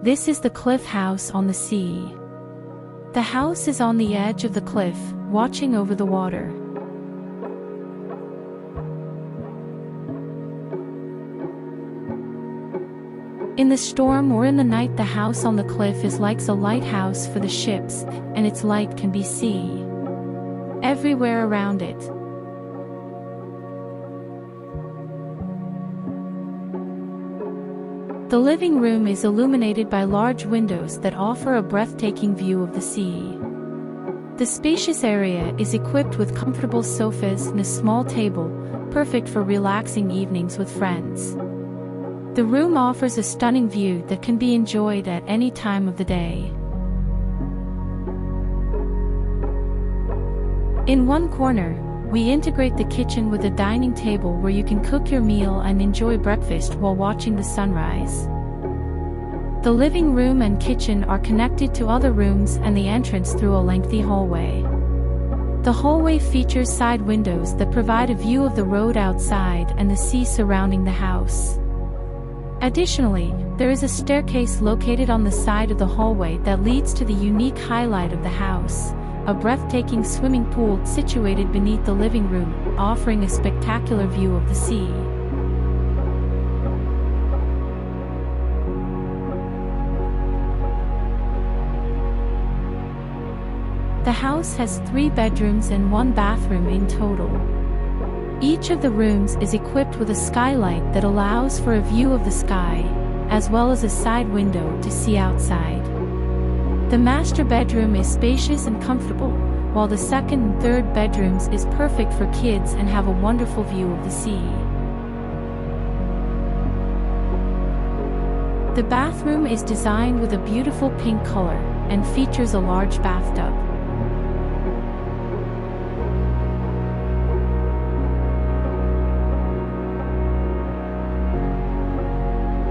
This is the cliff house on the sea. The house is on the edge of the cliff, watching over the water. In the storm or in the night, the house on the cliff is like a lighthouse for the ships, and its light can be seen everywhere around it. The living room is illuminated by large windows that offer a breathtaking view of the sea. The spacious area is equipped with comfortable sofas and a small table, perfect for relaxing evenings with friends. The room offers a stunning view that can be enjoyed at any time of the day. In one corner, we integrate the kitchen with a dining table where you can cook your meal and enjoy breakfast while watching the sunrise. The living room and kitchen are connected to other rooms and the entrance through a lengthy hallway. The hallway features side windows that provide a view of the road outside and the sea surrounding the house. Additionally, there is a staircase located on the side of the hallway that leads to the unique highlight of the house, a breathtaking swimming pool situated beneath the living room, offering a spectacular view of the sea. The house has 3 bedrooms and 1 bathroom in total. Each of the rooms is equipped with a skylight that allows for a view of the sky, as well as a side window to see outside. The master bedroom is spacious and comfortable, while the second and third bedrooms is perfect for kids and have a wonderful view of the sea. The bathroom is designed with a beautiful pink color and features a large bathtub.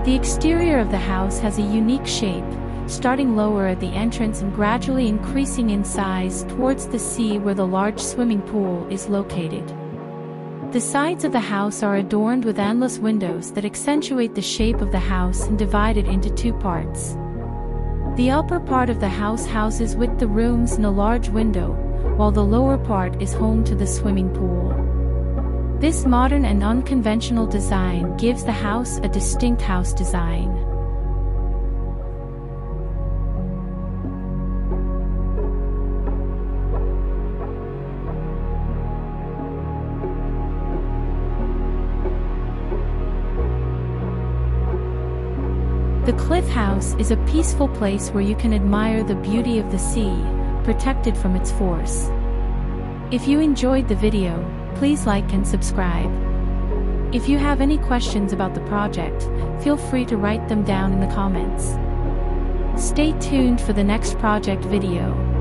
The exterior of the house has a unique shape, starting lower at the entrance and gradually increasing in size towards the sea where the large swimming pool is located. The sides of the house are adorned with endless windows that accentuate the shape of the house and divide it into 2 parts. The upper part of the house houses with the rooms and a large window, while the lower part is home to the swimming pool. This modern and unconventional design gives the house a distinct house design. The Cliff House is a peaceful place where you can admire the beauty of the sea, protected from its force. If you enjoyed the video, please like and subscribe. If you have any questions about the project, feel free to write them down in the comments. Stay tuned for the next project video.